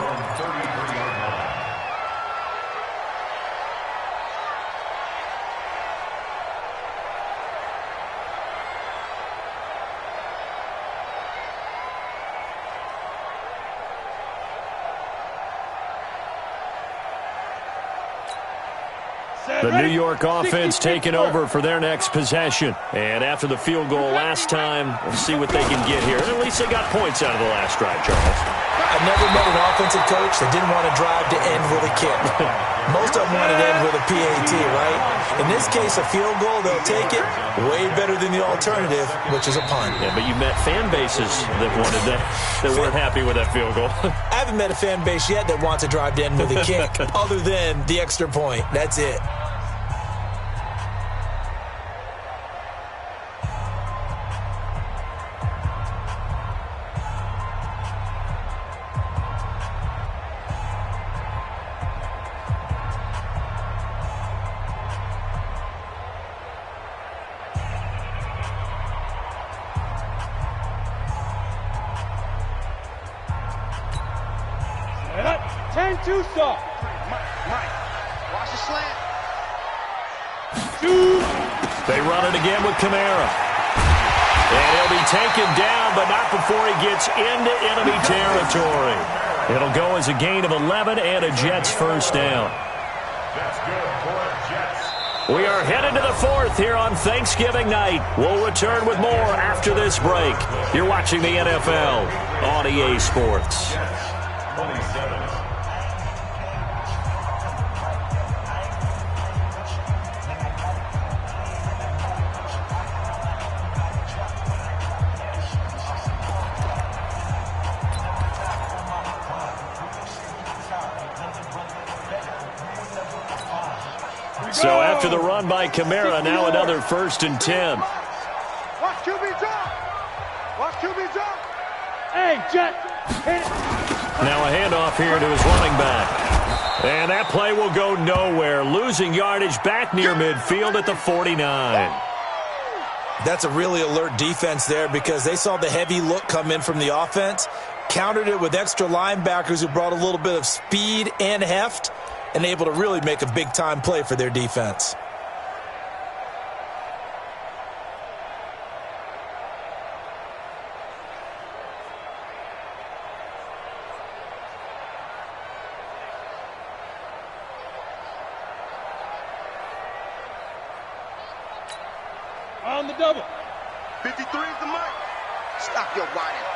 The New York offense taking over for their next possession. And after the field goal last time, we'll see what they can get here. At least they got points out of the last drive, Charles. I've never met an offensive coach that didn't want to drive to end with a kick. Most of them wanted to end with a PAT, right? In this case, a field goal, they'll take it way better than the alternative, which is a punt. Yeah, but you met fan bases that wanted that weren't happy with that field goal. I haven't met a fan base yet that wants to drive to end with a kick other than the extra point. That's it. Too soft. Mike, watch the slant. They run it again with Kamara. And he'll be taken down, but not before he gets into enemy territory. It'll go as a gain of 11 and a Jets 1st down. That's good for Jets. We are headed to the 4th here on Thanksgiving night. We'll return with more after this break. You're watching the NFL on EA Sports. 27. So after the run by Kamara, now another 1st and 10. Watch QB drop. Watch QB drop. Hey, Jet, hit it. Now a handoff here to his running back. And that play will go nowhere. Losing yardage back near midfield at the 49. That's a really alert defense there because they saw the heavy look come in from the offense, countered it with extra linebackers who brought a little bit of speed and heft, and able to really make a big-time play for their defense. On the double. 53 is the mark. Stop your whining.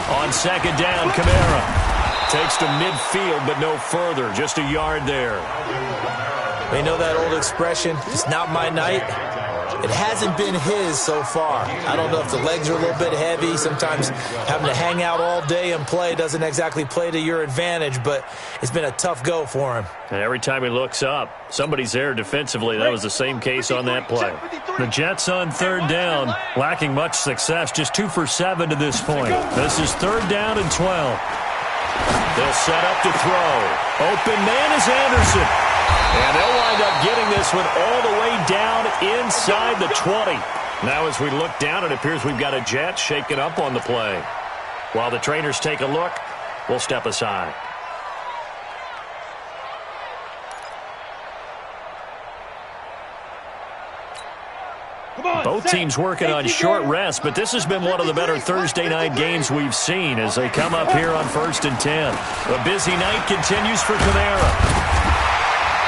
On 2nd down, Kamara takes to midfield, but no further. Just a yard there. You know that old expression, it's not my night? It hasn't been his so far. I don't know if the legs are a little bit heavy. Sometimes having to hang out all day and play doesn't exactly play to your advantage, but it's been a tough go for him. And every time he looks up, somebody's there defensively. That was the same case on that play. The Jets on third down, lacking much success, just 2 for 7 to this point. This is third down and 12. They'll set up to throw. Open man is Anderson. And they'll wind up getting this one all the way down inside the 20. Now as we look down, it appears we've got a Jet shaken up on the play. While the trainers take a look, we'll step aside. Both teams working on short rest, but this has been one of the better Thursday night games we've seen as they come up here on 1st and 10. A busy night continues for Kamara.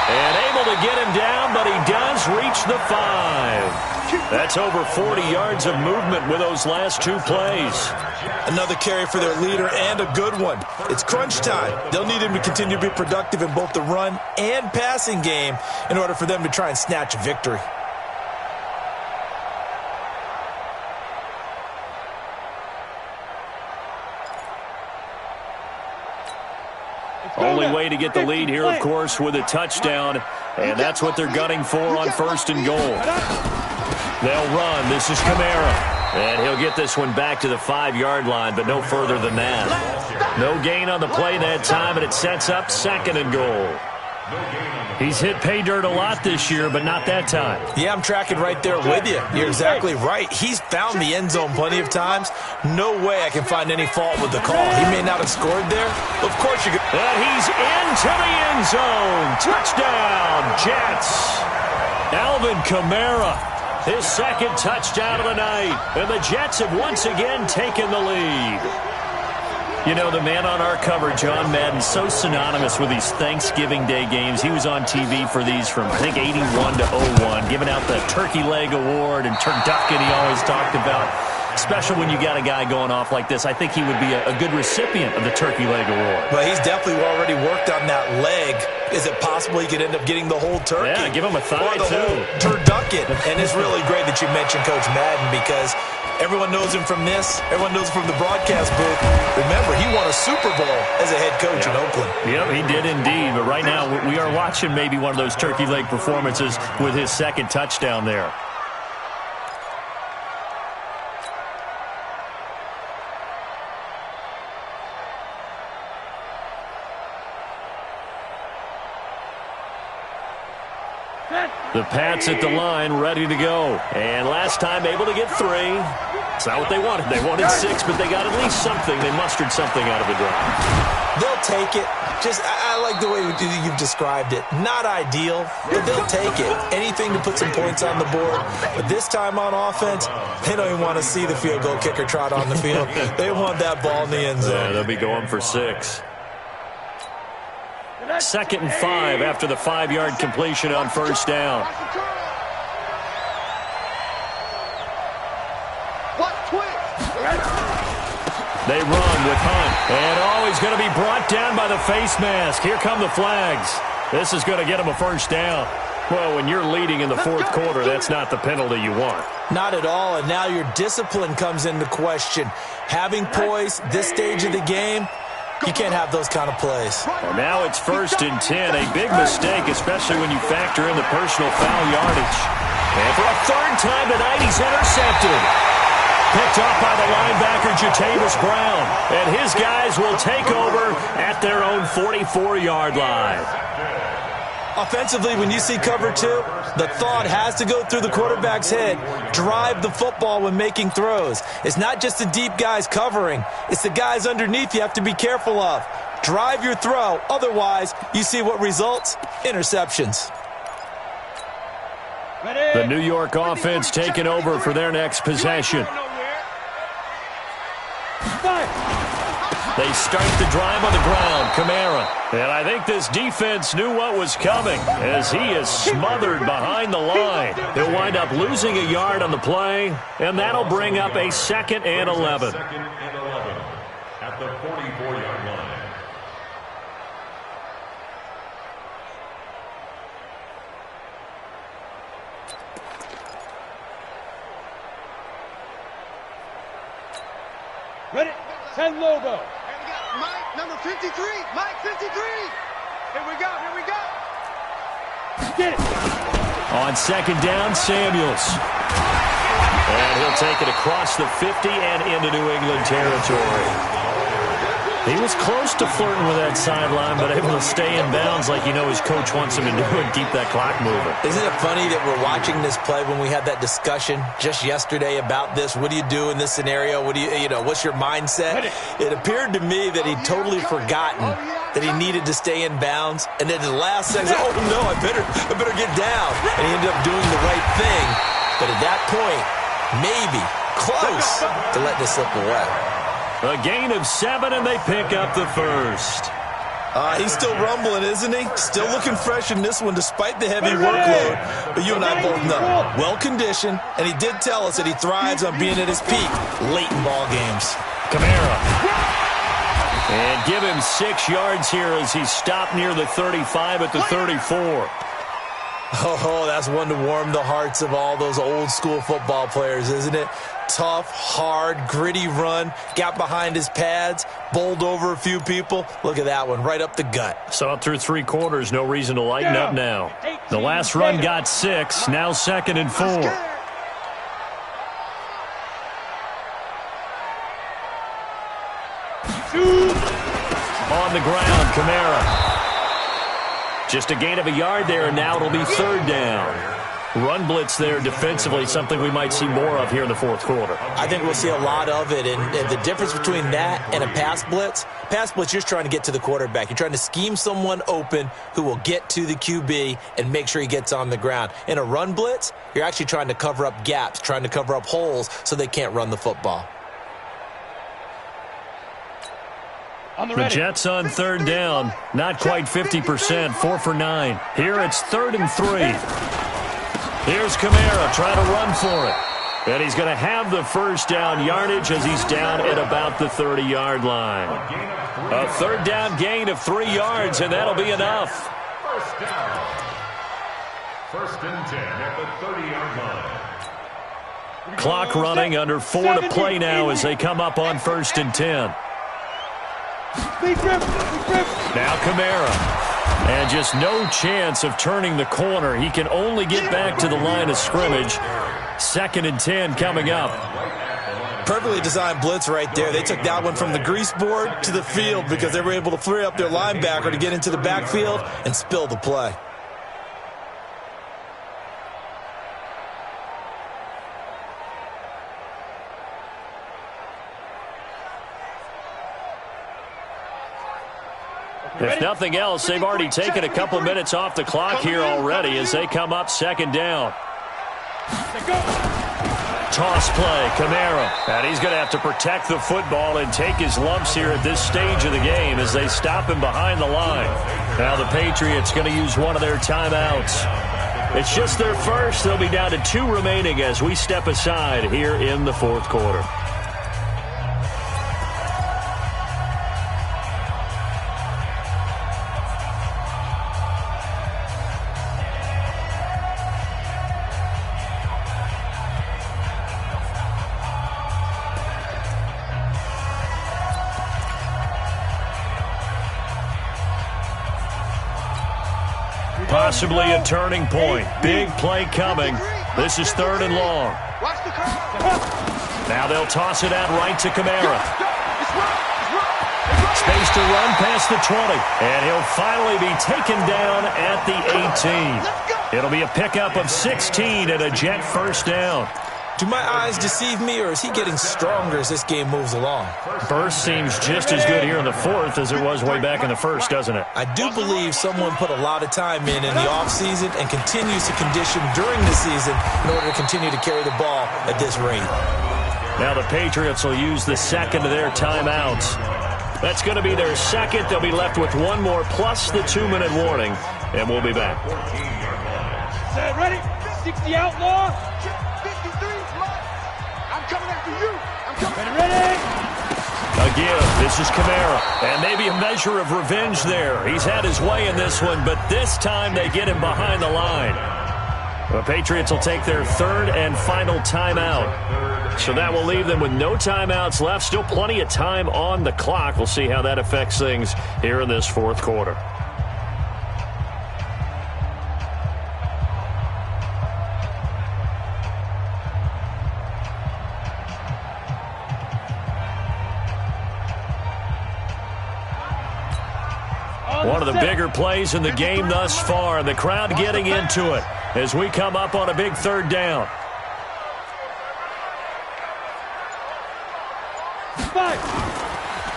And able to get him down, but he does reach the 5. That's over 40 yards of movement with those last 2 plays. Another carry for their leader and a good one. It's crunch time. They'll need him to continue to be productive in both the run and passing game in order for them to try and snatch a victory. Only way to get the lead here, of course, with a touchdown, and that's what they're gunning for on 1st and goal. They'll run. This is Kamara, and he'll get this one back to the 5-yard line, but no further than that. No gain on the play that time, and it sets up 2nd and goal. He's hit pay dirt a lot this year, but not that time. Yeah, I'm tracking right there with you. You're exactly right. He's found the end zone plenty of times. No way I can find any fault with the call. He may not have scored there. Of course you could. And he's into the end zone. Touchdown, Jets. Alvin Kamara, his 2nd touchdown of the night. And the Jets have once again taken the lead. You know, the man on our cover, John Madden, so synonymous with these Thanksgiving Day games. He was on TV for these from, I think, 81 to 01, giving out the Turkey Leg Award and turducken he always talked about. Special when you got a guy going off like this. I think he would be a good recipient of the Turkey Leg Award. But he's definitely already worked on that leg. Is it possible he could end up getting the whole turkey? Yeah, give him a thigh, or the too. Whole turducken. And it's really great that you mentioned Coach Madden because everyone knows him from this. Everyone knows him from the broadcast booth. Remember, he won a Super Bowl as a head coach in Oakland. Yep, he did indeed. But right now, we are watching maybe one of those turkey leg performances with his 2nd touchdown there. The Pats at the line, ready to go. And last time able to get 3. It's not what they wanted. They wanted 6, but they got at least something. They mustered something out of the drive. They'll take it. I like the way you've described it. Not ideal, but they'll take it. Anything to put some points on the board. But this time on offense, they don't even want to see the field goal kicker trot on the field. They want that ball in the end zone. Yeah, they'll be going for 6. 2nd and 5 after the 5-yard completion on 1st down. They run with Hunt. And he's going to be brought down by the face mask. Here come the flags. This is going to get him a 1st down. Well, when you're leading in the 4th quarter, that's not the penalty you want. Not at all, and now your discipline comes into question. Having poise this stage of the game, you can't have those kind of plays. And now it's 1st and 10. A big mistake, especially when you factor in the personal foul yardage. And for a 3rd time tonight, he's intercepted. Picked off by the linebacker, Jatavis Brown. And his guys will take over at their own 44-yard line. Offensively, when you see cover 2, the thought has to go through the quarterback's head. Drive the football when making throws. It's not just the deep guys covering. It's the guys underneath you have to be careful of. Drive your throw. Otherwise, you see what results? Interceptions. The New York offense taking over for their next possession. They start the drive on the ground, Kamara. And I think this defense knew what was coming as he is smothered behind the line. He'll wind up losing a yard on the play, and that'll bring up a 2nd and 11. 2nd and 11 at the 44-yard line. Ready? 10 logo. And we got Mike, number 53. Mike, 53. Here we go. Here we go. Get it. On second down, Samuels. And he'll take it across the 50 and into New England territory. He was close to flirting with that sideline, but able to stay in bounds like you know his coach wants him to do and keep that clock moving. Isn't it funny that we're watching this play when we had that discussion just yesterday about this? What do you do in this scenario? What do you know, what's your mindset? It appeared to me that he'd totally forgotten that he needed to stay in bounds. And then in the last second, oh, no, I better get down. And he ended up doing the right thing. But at that point, maybe close to letting it slip away. A gain of 7, and they pick up the first. He's still rumbling, isn't he? Still looking fresh in this one despite the heavy workload. But you and I both know, well-conditioned, and he did tell us that he thrives on being at his peak late in ball games. Kamara. And give him 6 yards here as he's stopped near the 35 at the 34. Oh, that's one to warm the hearts of all those old-school football players, isn't it? Tough, hard, gritty run, got behind his pads, bowled over a few people. Look at that one, right up the gut. Saw it through 3 quarters, no reason to lighten up now. The last run got 6, now 2nd and 4. On the ground, Kamara. Just a gain of a yard there, and now it'll be 3rd down. Run blitz there defensively, something we might see more of here in the 4th quarter. I think we'll see a lot of it, and the difference between that and a pass blitz, you're just trying to get to the quarterback. You're trying to scheme someone open who will get to the QB and make sure he gets on the ground. In a run blitz, you're actually trying to cover up gaps, trying to cover up holes so they can't run the football. The Jets on 3rd down, not quite 50%, 4 for 9. Here it's 3rd and 3. Here's Kamara trying to run for it. And he's going to have the first down yardage as he's down at about the 30-yard line. A 3rd down gain of 3 yards, and that'll be enough. First down. 1st and 10 at the 30-yard line. Clock running, under 4 to play now as they come up on 1st and 10. Now Kamara. And just no chance of turning the corner. He can only get back to the line of scrimmage. 2nd and 10 coming up. Perfectly designed blitz right there. They took that one from the grease board to the field because they were able to free up their linebacker to get into the backfield and spill the play. If nothing else, they've already taken a couple minutes off the clock here already as they come up 2nd down. Toss play, Kamara. And he's going to have to protect the football and take his lumps here at this stage of the game as they stop him behind the line. Now the Patriots going to use one of their timeouts. It's just their first. They'll be down to 2 remaining as we step aside here in the 4th quarter. Possibly a turning point. Big play coming. This is 3rd and long. Now they'll toss it out right to Kamara. Space to run past the 20. And he'll finally be taken down at the 18. It'll be a pickup of 16 and a Jet first down. Do my eyes deceive me, or is he getting stronger as this game moves along? Burst seems just as good here in the 4th as it was way back in the 1st, doesn't it? I do believe someone put a lot of time in the offseason and continues to condition during the season in order to continue to carry the ball at this rate. Now the Patriots will use the 2nd of their timeouts. That's going to be their 2nd. They'll be left with 1 more plus the 2-minute warning, and we'll be back. Set, ready? 60 outlaw. Again, this is Kamara, and maybe a measure of revenge there. He's had his way in this one, but this time they get him behind the line. The Patriots will take their 3rd and final timeout. So that will leave them with no timeouts left. Still plenty of time on the clock. We'll see how that affects things here in this fourth quarter. One of the bigger plays in the game thus far. The crowd getting into it as we come up on a big third down.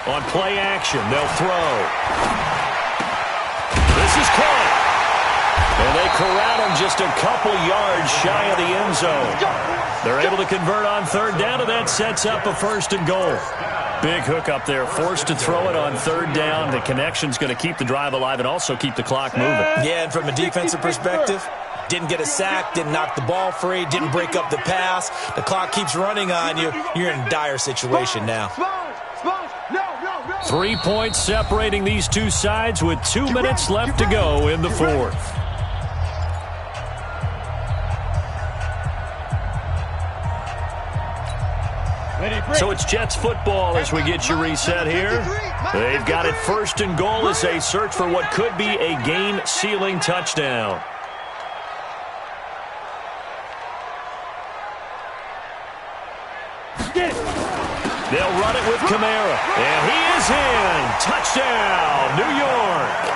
On play action, they'll throw. This is caught. And they corral him just a couple yards shy of the end zone. They're able to convert on third down, and that sets up a first and goal. Big hook up there, forced to throw it on third down. The connection's going to keep the drive alive and also keep the clock moving. Yeah, and from a defensive perspective, didn't get a sack, didn't knock the ball free, didn't break up the pass. The clock keeps running on you. You're in a dire situation now. 3 points separating these two sides with 2 minutes left to go in the fourth. So it's Jets football as we get you reset here. They've got it first and goal as they search for what could be a game-sealing touchdown. They'll run it with Kamara. And he is in. Touchdown, New York.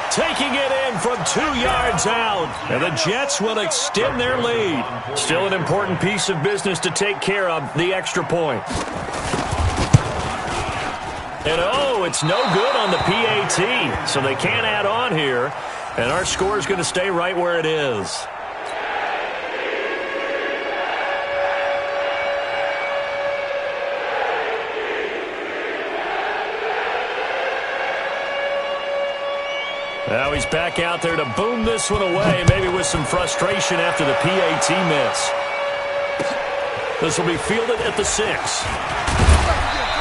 Taking it in from 2 yards out. And the Jets will extend their lead. Still an important piece of business to take care of, the extra point. And oh, it's no good on the PAT. So they can't add on here. And our score is going to stay right where it is. Now he's back out there to boom this one away, maybe with some frustration after the PAT miss. This will be fielded at the 6.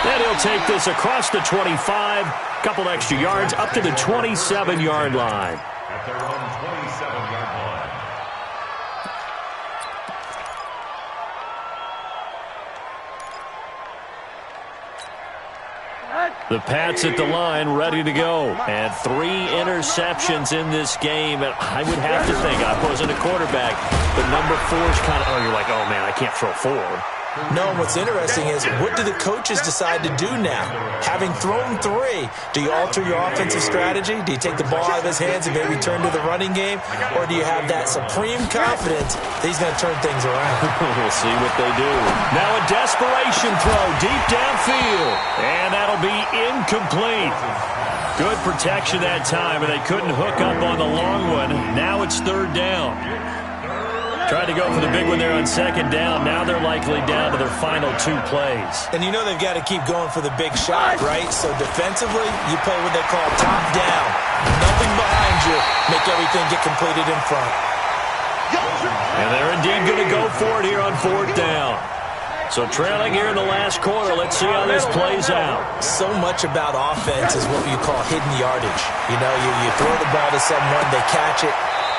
Then he'll take this across the 25, couple extra yards, up to the 27-yard line. At their own 27-yard line. The Pats at the line, ready to go. And 3 interceptions in this game. And I would have to think, I wasn't a quarterback, but number 4 is kind of, oh, you're like, oh, man, I can't throw 4. No, what's interesting is, what do the coaches decide to do now? Having thrown 3, do you alter your offensive strategy? Do you take the ball out of his hands and maybe turn to the running game? Or do you have that supreme confidence that he's going to turn things around? We'll see what they do. Now a desperation throw deep downfield. And that'll be incomplete. Good protection that time, and they couldn't hook up on the long one. Now it's third down. Tried to go for the big one there on second down. Now they're likely down to their final 2 plays. And you know they've got to keep going for the big shot, right? So defensively, you play what they call top down. Nothing behind you. Make everything get completed in front. And they're indeed going to go for it here on fourth down. So trailing here in the last quarter, let's see how this plays out. So much about offense is what you call hidden yardage. You know, you throw the ball to someone, they catch it,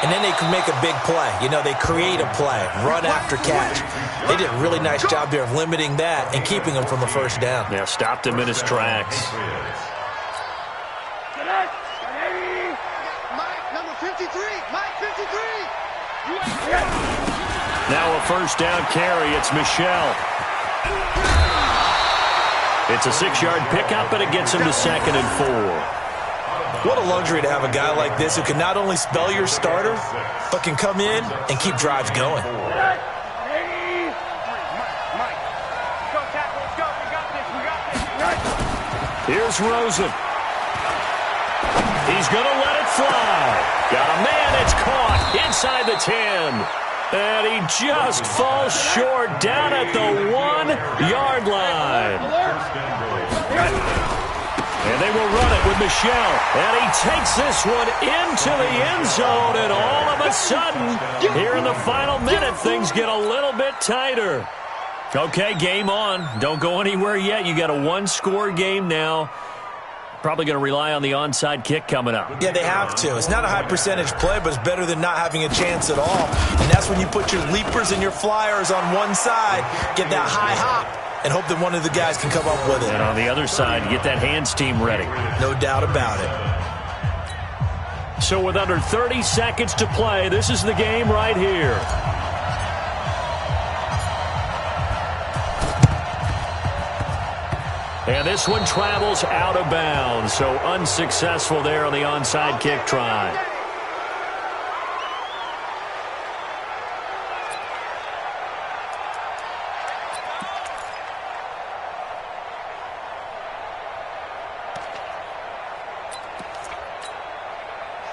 and then they can make a big play. You know, they create a play, run after catch. They did a really nice job there of limiting that and keeping him from a first down. Yeah, stopped him in his tracks. Mike, number 53. Mike, 53. Now a first down carry. It's Michel. It's a 6-yard pickup, but it gets him to second and 4. What a luxury to have a guy like this who can not only spell your starter, but can come in and keep drives going. Here's Rosen. He's going to let it fly. Got a man, it's caught inside the 10. And he just falls short down at the 1-yard line. And they will run it with Michel. And he takes this one into the end zone. And all of a sudden, here in the final minute, things get a little bit tighter. Okay, game on. Don't go anywhere yet. You got a 1-score game now. Probably going to rely on the onside kick coming up. Yeah, they have to. It's not a high percentage play, but it's better than not having a chance at all. And that's when you put your leapers and your flyers on one side, get that high hop, and hope that one of the guys can come up with it. And on the other side, get that hands team ready. No doubt about it. So with under 30 seconds to play, this is the game right here. And this one travels out of bounds, so unsuccessful there on the onside kick try.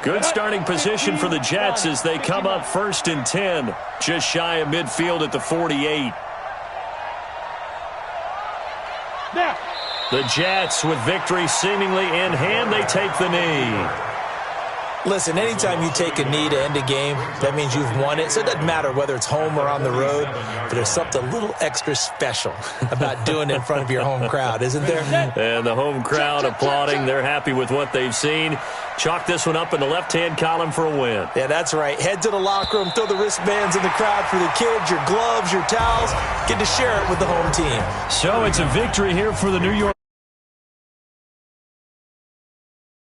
Good starting position for the Jets as they come up 1st and 10, just shy of midfield at the 48. Now. The Jets, with victory seemingly in hand, they take the knee. Listen, anytime you take a knee to end a game, that means you've won it. So it doesn't matter whether it's home or on the road, but there's something a little extra special about doing it in front of your home crowd, isn't there? And the home crowd applauding. They're happy with what they've seen. Chalk this one up in the left-hand column for a win. Yeah, that's right. Head to the locker room, throw the wristbands in the crowd for the kids, your gloves, your towels. Get to share it with the home team. So it's a victory here for the New York